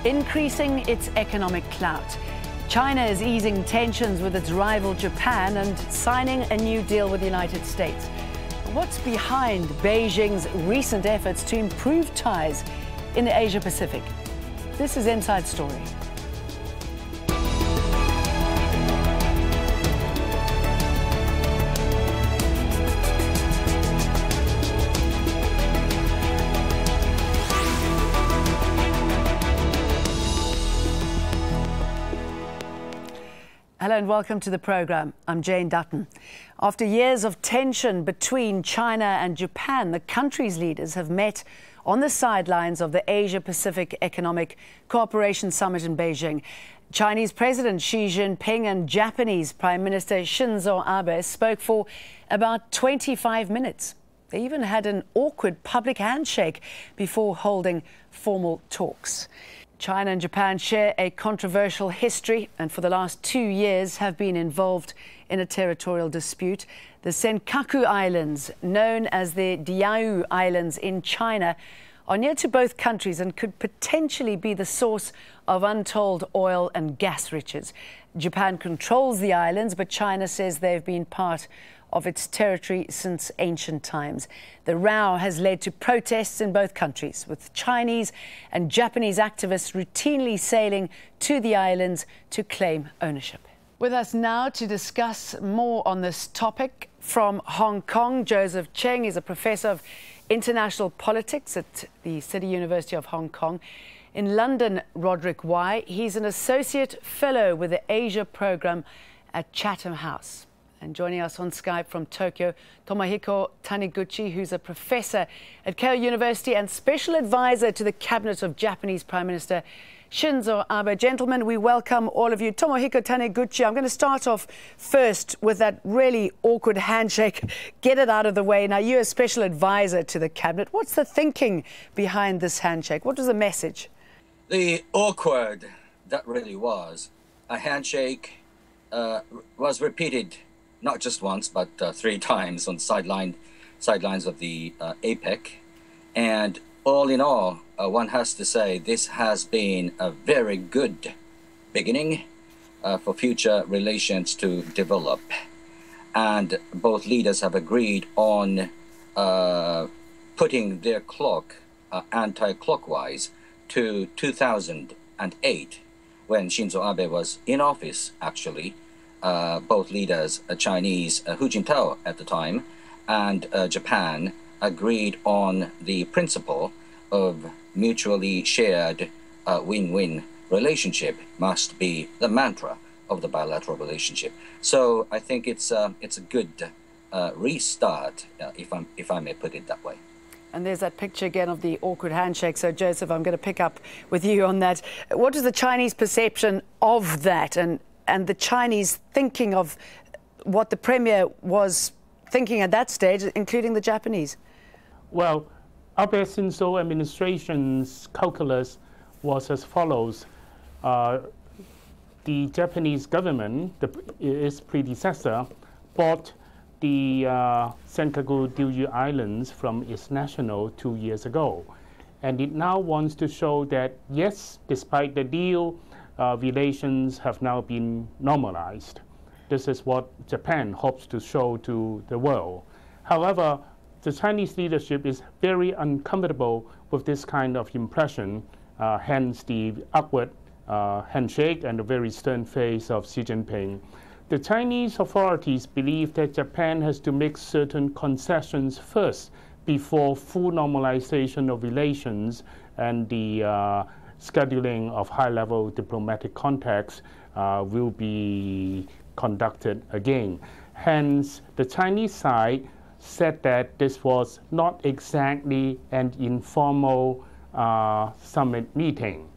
increasing its economic clout. China is easing tensions with its rival Japan and signing a new deal with the United States. What's behind Beijing's recent efforts to improve ties in the Asia-Pacific? This is Inside Story. Hello and welcome to the programme. I'm Jane Dutton. After years of tension between China and Japan, the country's leaders have met on the sidelines of the Asia-Pacific Economic Cooperation Summit in Beijing. Chinese President Xi Jinping and Japanese Prime Minister Shinzo Abe spoke for about 25 minutes. They even had an awkward public handshake before holding formal talks. China and Japan share a controversial history and for the last 2 years have been involved in a territorial dispute. The Senkaku Islands, known as the Diaoyu Islands in China, are near to both countries and could potentially be the source of untold oil and gas riches. Japan controls the islands, but China says they've been part of its territory since ancient times. The row has led to protests in both countries, with Chinese and Japanese activists routinely sailing to the islands to claim ownership. With us now to discuss more on this topic from Hong Kong, Joseph Cheng is a professor of international politics at the City University of Hong Kong. In London, Roderick Wai, he's an associate fellow with the Asia program at Chatham House. And joining us on Skype from Tokyo, Tomohiko Taniguchi, who's a professor at Keio University and special advisor to the cabinet of Japanese Prime Minister Shinzo Abe. Gentlemen, we welcome all of you. Tomohiko Taniguchi, I'm going to start off first with that really awkward handshake. Get it out of the way. Now, you're a special advisor to the cabinet. What's the thinking behind this handshake? What was the message? The awkward, that really was. A handshake was repeated not just once, but 3 times on the sidelines of the APEC. And all in all, one has to say this has been a very good beginning for future relations to develop. And both leaders have agreed on putting their clock anti-clockwise to 2008, when Shinzo Abe was in office, actually. Both leaders, Chinese Hu Jintao at the time, and Japan agreed on the principle of mutually shared win-win relationship must be the mantra of the bilateral relationship. So I think it's a good restart, if I may put it that way. And there's that picture again of the awkward handshake. So, Joseph, I'm going to pick up with you on that. What is the Chinese perception of that and the Chinese thinking of what the Premier was thinking at that stage, including the Japanese? Well, Abe Shinzo administration's calculus was as follows. The Japanese government, its predecessor, bought the Senkaku Diaoyu Islands from its national 2 years ago. And it now wants to show that, yes, despite the deal, relations have now been normalized. This is what Japan hopes to show to the world. However, the Chinese leadership is very uncomfortable with this kind of impression, hence the awkward handshake and the very stern face of Xi Jinping. The Chinese authorities believe that Japan has to make certain concessions first before full normalization of relations and the scheduling of high-level diplomatic contacts will be conducted again. Hence, the Chinese side said that this was not exactly an informal summit meeting.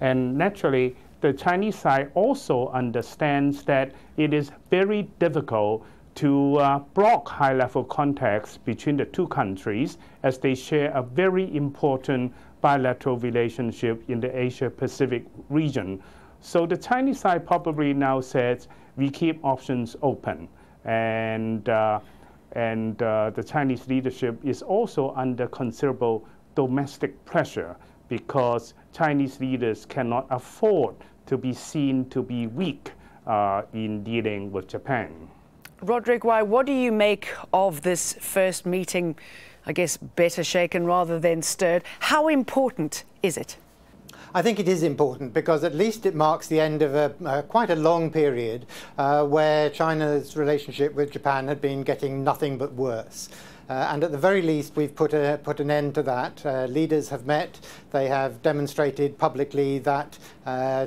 And naturally, the Chinese side also understands that it is very difficult to block high-level contacts between the two countries as they share a very important bilateral relationship in the Asia-Pacific region. So the Chinese side probably now says we keep options open. And the Chinese leadership is also under considerable domestic pressure because Chinese leaders cannot afford to be seen to be weak in dealing with Japan. Roderick, what do you make of this first meeting, I guess better shaken rather than stirred? How important is it? I think it is important because at least it marks the end of quite a long period where China's relationship with Japan had been getting nothing but worse. And at the very least, we've put an end to that. Leaders have met. They have demonstrated publicly that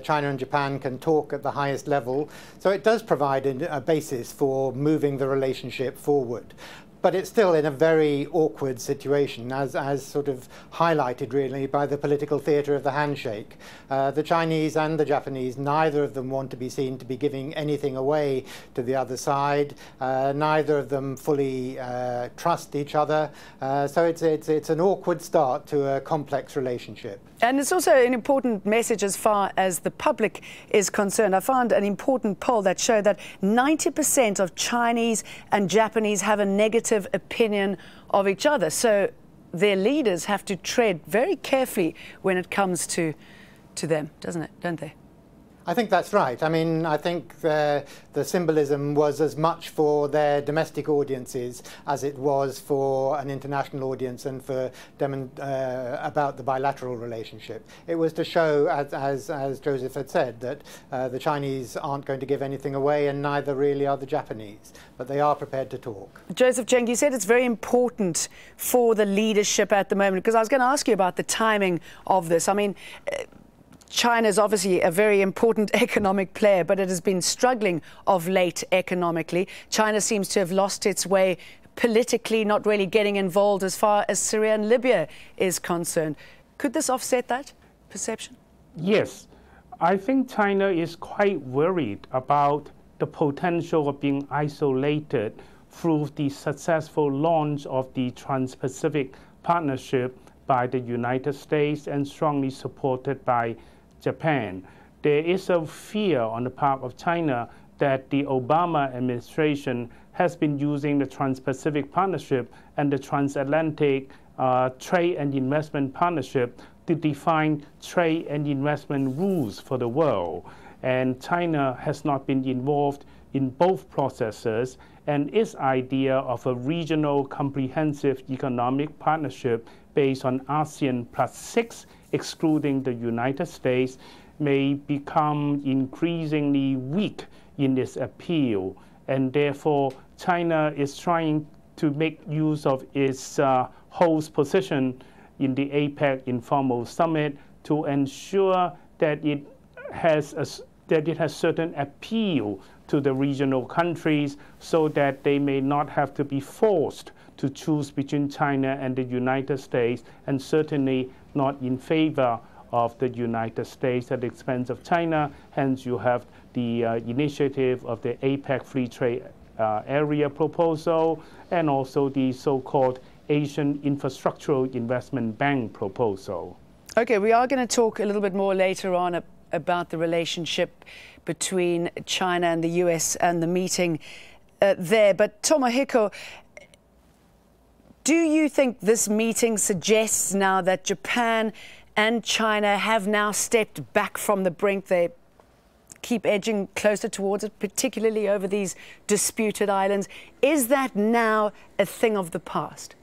China and Japan can talk at the highest level. So it does provide a basis for moving the relationship forward. But it's still in a very awkward situation, as sort of highlighted really by the political theatre of the handshake. The Chinese and the Japanese, neither of them want to be seen to be giving anything away to the other side. Neither of them fully trust each other. So it's an awkward start to a complex relationship. And it's also an important message as far as the public is concerned. I found an important poll that showed that 90% of Chinese and Japanese have a negative opinion of each other. So their leaders have to tread very carefully when it comes to them, don't they? I think that's right. I mean, I think the symbolism was as much for their domestic audiences as it was for an international audience and for about the bilateral relationship. It was to show, as Joseph had said, that the Chinese aren't going to give anything away, and neither really are the Japanese, but they are prepared to talk. Joseph Cheng, you said it's very important for the leadership at the moment, because I was going to ask you about the timing of this. I mean, China is obviously a very important economic player, but it has been struggling of late economically. China seems to have lost its way politically, not really getting involved as far as Syria and Libya is concerned. Could this offset that perception? Yes. I think China is quite worried about the potential of being isolated through the successful launch of the Trans-Pacific Partnership by the United States and strongly supported by Japan. There is a fear on the part of China that the Obama administration has been using the Trans-Pacific Partnership and the Transatlantic Trade and Investment Partnership to define trade and investment rules for the world. And China has not been involved in both processes, and its idea of a regional comprehensive economic partnership based on ASEAN +6, excluding the United States, may become increasingly weak in its appeal. And therefore, China is trying to make use of its host position in the APEC informal summit to ensure that it has certain appeal to the regional countries, so that they may not have to be forced to choose between China and the United States, and certainly not in favor of the United States at the expense of China. Hence, you have the initiative of the APEC Free Trade Area proposal, and also the so-called Asian Infrastructural Investment Bank proposal. Okay, we are going to talk a little bit more later on about the relationship between China and the US and the meeting there. But Tomohiko, do you think this meeting suggests now that Japan and China have now stepped back from the brink? They keep edging closer towards it, particularly over these disputed islands. Is that now a thing of the past?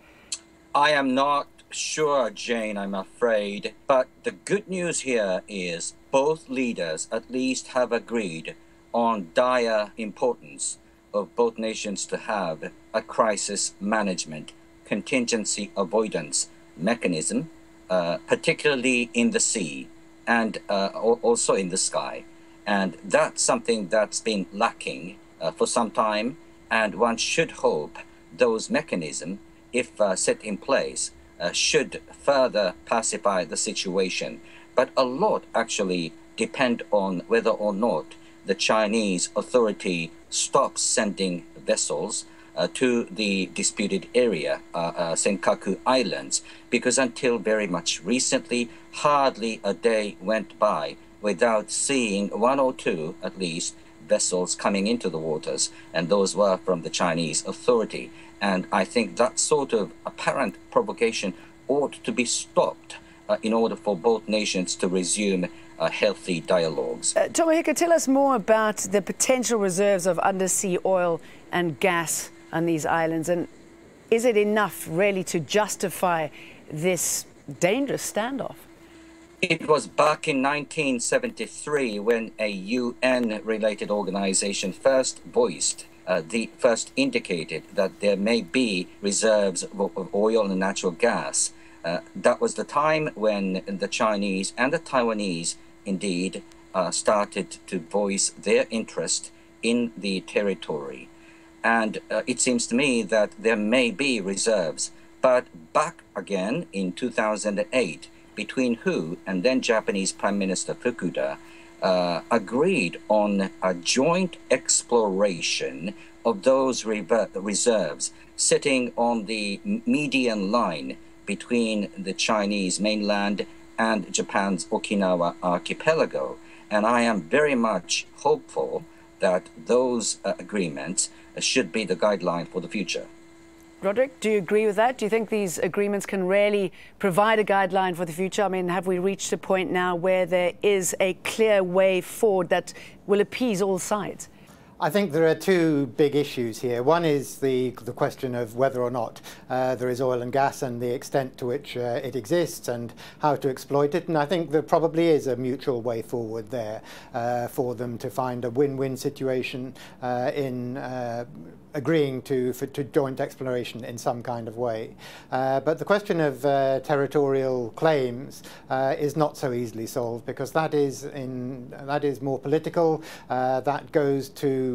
I am not sure, Jane, I'm afraid. But the good news here is both leaders at least have agreed on dire importance of both nations to have a crisis management, contingency avoidance mechanism, particularly in the sea and also in the sky. And that's something that's been lacking for some time. And one should hope those mechanisms, if set in place, should further pacify the situation. But a lot actually depend on whether or not the Chinese authority stops sending vessels to the disputed area, Senkaku Islands, because until very much recently, hardly a day went by without seeing one or two, at least, vessels coming into the waters, and those were from the Chinese authority. And I think that sort of apparent provocation ought to be stopped in order for both nations to resume healthy dialogues. Tomohiko, tell us more about the potential reserves of undersea oil and gas on these islands, and is it enough really to justify this dangerous standoff? It was back in 1973 when a UN-related organization first indicated that there may be reserves of oil and natural gas. That was the time when the Chinese and the Taiwanese indeed started to voice their interest in the territory. And it seems to me that there may be reserves. But back again in 2008, between Hu and then Japanese Prime Minister Fukuda agreed on a joint exploration of those reserves sitting on the median line between the Chinese mainland and Japan's Okinawa archipelago. And I am very much hopeful that those agreements should be the guideline for the future. Roderick, do you agree with that? Do you think these agreements can really provide a guideline for the future? I mean, have we reached a point now where there is a clear way forward that will appease all sides? I think there are two big issues here. One is the question of whether or not there is oil and gas and the extent to which it exists and how to exploit it. And I think there probably is a mutual way forward there for them to find a win-win situation in agreeing to joint exploration in some kind of way. But the question of territorial claims is not so easily solved, because that is more political. That goes to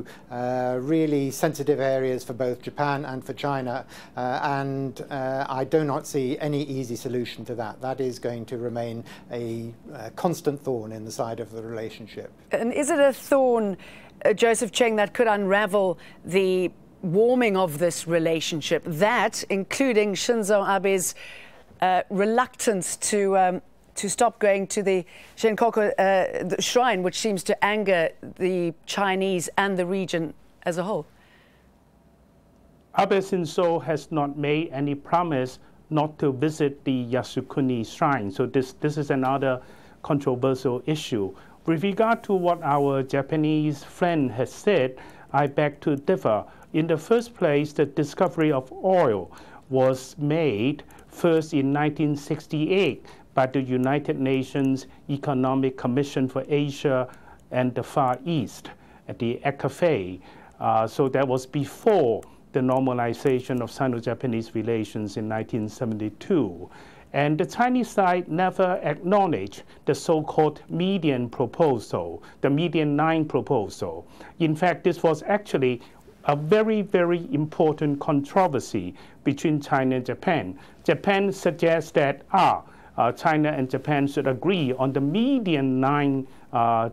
really sensitive areas for both Japan and for China, and I do not see any easy solution to that. That is going to remain a constant thorn in the side of the relationship. And is it a thorn, Joseph Cheng, that could unravel the warming of this relationship, that, including Shinzo Abe's reluctance to stop going to the Shinkoku shrine, which seems to anger the Chinese and the region as a whole? Abe Shinzo has not made any promise not to visit the Yasukuni shrine. So this is another controversial issue. With regard to what our Japanese friend has said, I beg to differ. In the first place, the discovery of oil was made first in 1968 by the United Nations Economic Commission for Asia and the Far East at the ECAFE. So that was before the normalization of Sino-Japanese relations in 1972. And the Chinese side never acknowledged the so-called median proposal, the median line proposal. In fact, this was actually a very, very important controversy between China and Japan. Japan suggests that China and Japan should agree on the median line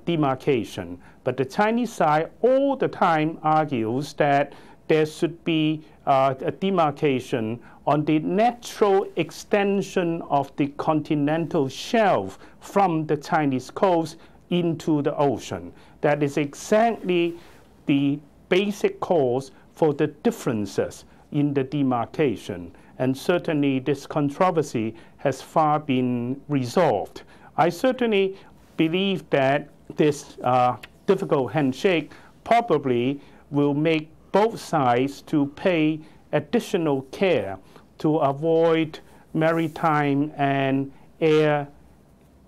demarcation. But the Chinese side all the time argues that there should be a demarcation on the natural extension of the continental shelf from the Chinese coast into the ocean. That is exactly the basic cause for the differences in the demarcation. And certainly this controversy has far been resolved. I certainly believe that this difficult handshake probably will make both sides to pay additional care to avoid maritime and air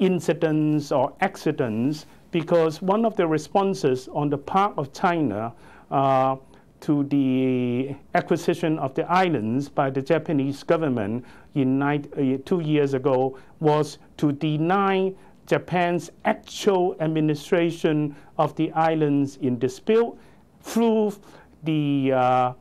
incidents or accidents, because one of the responses on the part of China to the acquisition of the islands by the Japanese government in 2 years ago was to deny Japan's actual administration of the islands in dispute through the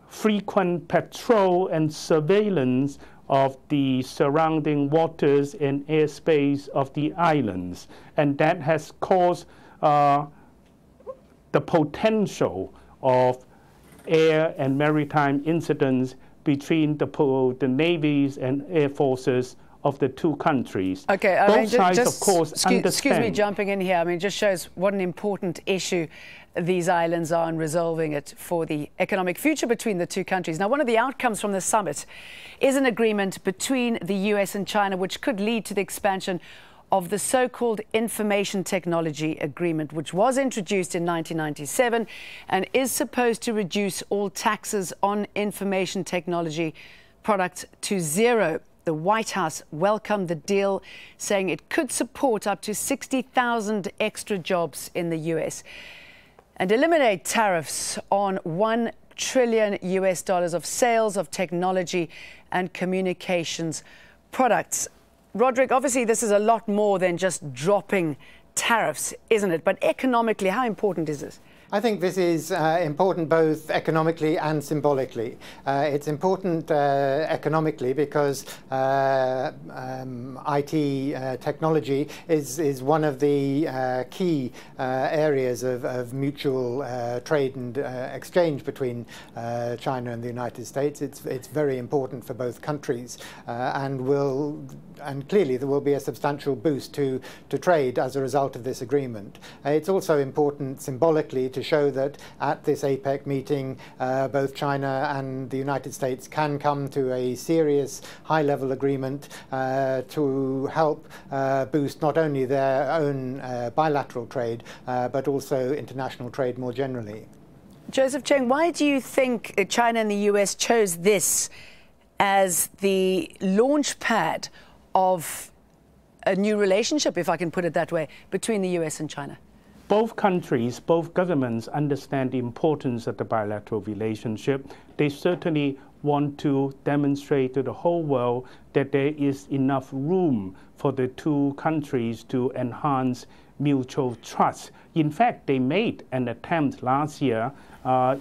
frequent patrol and surveillance of the surrounding waters and airspace of the islands. And that has caused the potential of air and maritime incidents between the navies and air forces of the two countries. Okay, both sides, of course, understand. Excuse me, jumping in here. I mean, it just shows what an important issue these islands are in resolving it for the economic future between the two countries. Now, one of the outcomes from the summit is an agreement between the US and China, which could lead to the expansion of the so-called Information Technology Agreement, which was introduced in 1997 and is supposed to reduce all taxes on information technology products to zero. The White House welcomed the deal, saying it could support up to 60,000 extra jobs in the US and eliminate tariffs on $1 trillion of sales of technology and communications products. Roderick, obviously this is a lot more than just dropping tariffs, isn't it? But economically, how important is this? I think this is important both economically and symbolically. It's important economically because IT technology is one of the key areas of mutual trade and exchange between China and the United States. It's very important for both countries and clearly there will be a substantial boost to trade as a result of this agreement. It's also important symbolically to show that at this APEC meeting, both China and the United States can come to a serious high-level agreement to help boost not only their own bilateral trade, but also international trade more generally. Joseph Cheng, why do you think China and the US chose this as the launch pad of a new relationship, if I can put it that way, between the US and China? Both countries, both governments understand the importance of the bilateral relationship. They certainly want to demonstrate to the whole world that there is enough room for the two countries to enhance mutual trust. In fact, they made an attempt last year,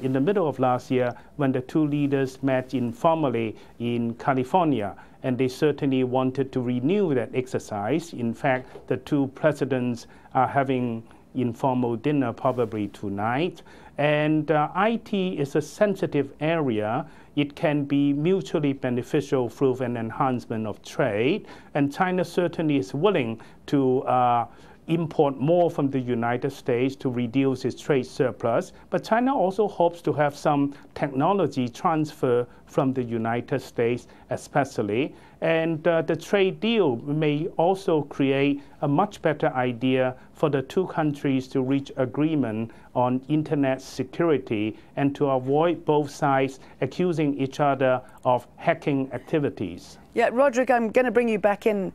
in the middle of last year, when the two leaders met informally in California. And they certainly wanted to renew that exercise. In fact, the two presidents are having informal dinner probably tonight. And IT is a sensitive area. It can be mutually beneficial through an enhancement of trade. And China certainly is willing to import more from the United States to reduce its trade surplus. But China also hopes to have some technology transfer from the United States especially. And the trade deal may also create a much better idea for the two countries to reach agreement on internet security and to avoid both sides accusing each other of hacking activities. Yeah, Roderick, I'm going to bring you back in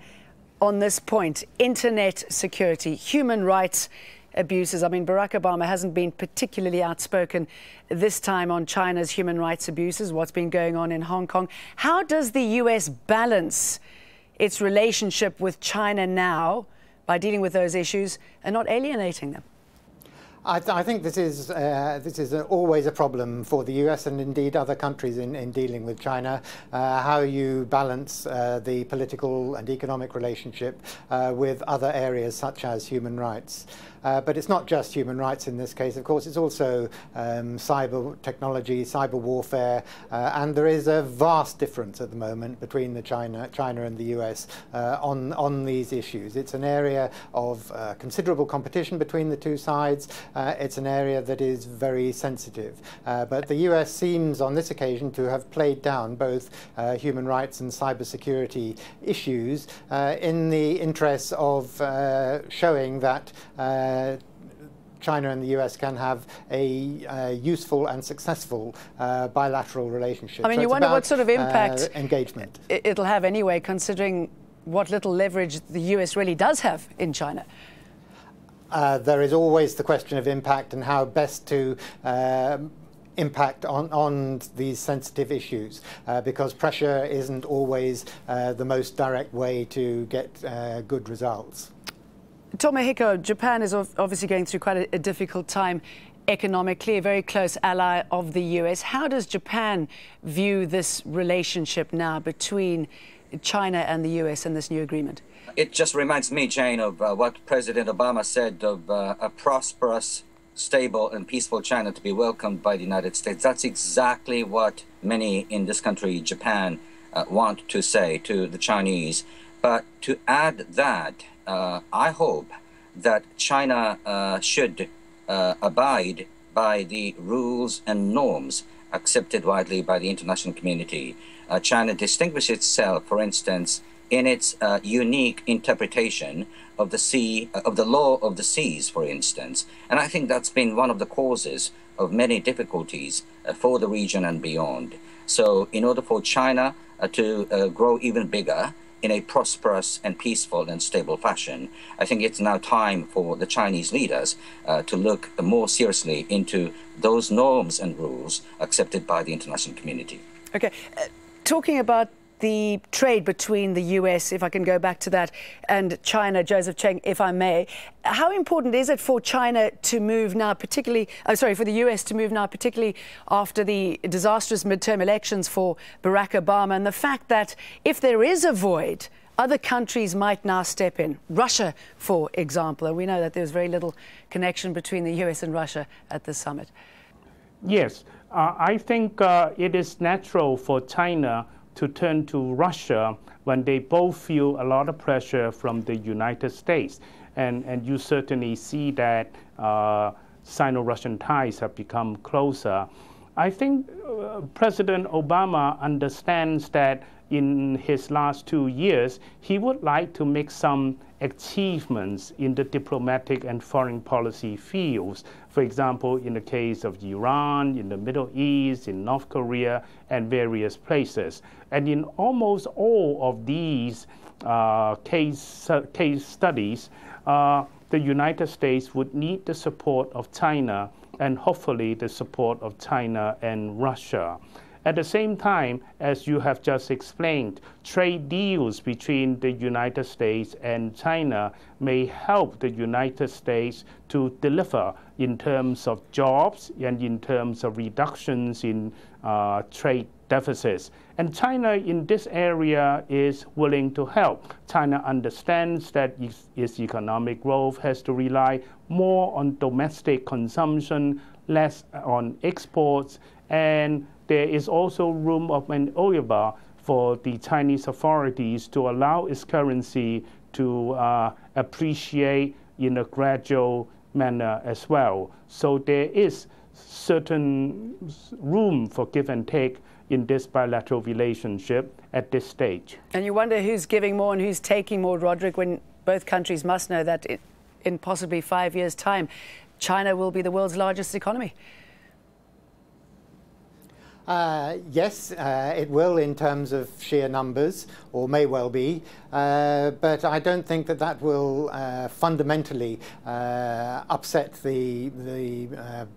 on this point. Internet security, human rights abuses. I mean, Barack Obama hasn't been particularly outspoken this time on China's human rights abuses, what's been going on in Hong Kong. How does the US balance its relationship with China now by dealing with those issues and not alienating them? I think this is always a problem for the US and indeed other countries in dealing with China, how you balance the political and economic relationship with other areas such as human rights. But it's not just human rights in this case, of course, it's also cyber technology, cyber warfare, and there is a vast difference at the moment between China and the US on these issues. It's an area of considerable competition between the two sides. It's an area that is very sensitive. But the US seems on this occasion to have played down both human rights and cybersecurity issues in the interests of showing that China and the US can have a useful and successful bilateral relationship. I mean, so you wonder what sort of impact engagement it'll have anyway, considering what little leverage the US really does have in China. There is always the question of impact and how best to impact on these sensitive issues, because pressure isn't always the most direct way to get good results. Tomohiko, Japan is obviously going through quite a difficult time economically, a very close ally of the US. How does Japan view this relationship now between China and the US in this new agreement? It just reminds me, Jane, of what President Obama said of a prosperous, stable and peaceful China to be welcomed by the United States. That's exactly what many in this country, Japan, want to say to the Chinese. But to add that, I hope that China should abide by the rules and norms accepted widely by the international community. China distinguishes itself, for instance, in its unique interpretation of the law of the seas, for instance. And I think that's been one of the causes of many difficulties for the region and beyond. So in order for China to grow even bigger in a prosperous and peaceful and stable fashion, I think it's now time for the Chinese leaders to look more seriously into those norms and rules accepted by the international community. Okay, talking about the trade between the US, if I can go back to that, and China, Joseph Cheng, if I may, how important is it for China to move now, particularly, for the US to move now, particularly after the disastrous midterm elections for Barack Obama, and the fact that if there is a void, other countries might now step in. Russia, for example, and we know that there's very little connection between the US and Russia at this summit. Yes, I think it is natural for China to turn to Russia when they both feel a lot of pressure from the United States. And you certainly see that Sino-Russian ties have become closer. I think President Obama understands that in his last 2 years, he would like to make some achievements in the diplomatic and foreign policy fields. For example, in the case of Iran, in the Middle East, in North Korea, and various places. And in almost all of these case studies, the United States would need the support of China and hopefully the support of China and Russia. At the same time, as you have just explained, trade deals between the United States and China may help the United States to deliver in terms of jobs and in terms of reductions in trade deficits. And China in this area is willing to help. China understands that its economic growth has to rely more on domestic consumption, less on exports, and there is also room of maneuver for the Chinese authorities to allow its currency to appreciate in a gradual manner as well. So there is certain room for give and take in this bilateral relationship at this stage. And you wonder who's giving more and who's taking more, Roderick, when both countries must know that in possibly 5 years' time, China will be the world's largest economy. Yes, it will in terms of sheer numbers, or may well be, but I don't think that that will fundamentally upset the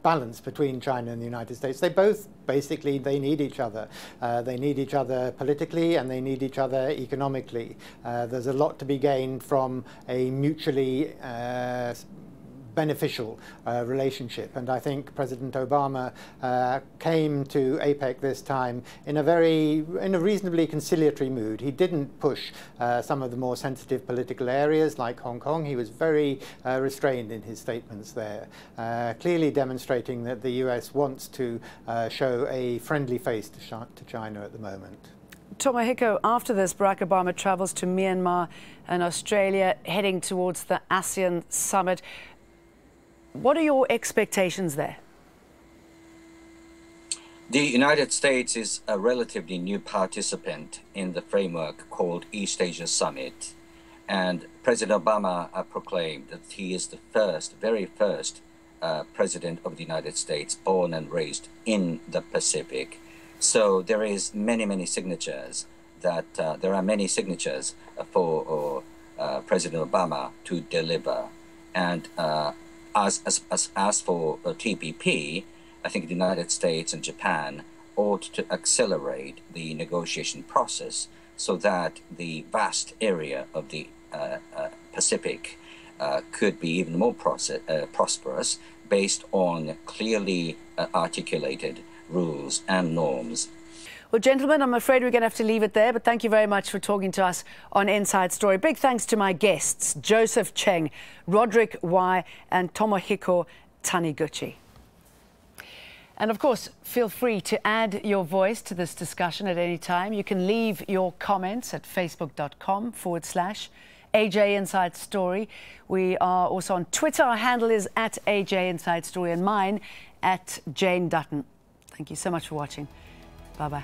balance between China and the United States. They both basically, they need each other. They need each other politically and they need each other economically. There's a lot to be gained from a mutually beneficial relationship, and I think President Obama came to APEC this time in a reasonably conciliatory mood. He didn't push some of the more sensitive political areas like Hong Kong. He was very restrained in his statements there, clearly demonstrating that the US wants to show a friendly face to China at the moment. Tomohiko, after this, Barack Obama travels to Myanmar and Australia, heading towards the ASEAN summit. What are your expectations there? The United States is a relatively new participant in the framework called East Asia Summit. And President Obama proclaimed that he is the very first president of the United States born and raised in the Pacific. So there is many signatures that there are many signatures for President Obama to deliver. And as for TPP, I think the United States and Japan ought to accelerate the negotiation process so that the vast area of the Pacific could be even more prosperous based on clearly articulated rules and norms. Well, gentlemen, I'm afraid we're going to have to leave it there, but thank you very much for talking to us on Inside Story. Big thanks to my guests, Joseph Cheng, Roderick Wai, and Tomohiko Taniguchi. And of course, feel free to add your voice to this discussion at any time. You can leave your comments at facebook.com/AJ Inside Story. We are also on Twitter. Our handle is @AJ Inside Story and mine @Jane Dutton. Thank you so much for watching. Bye-bye.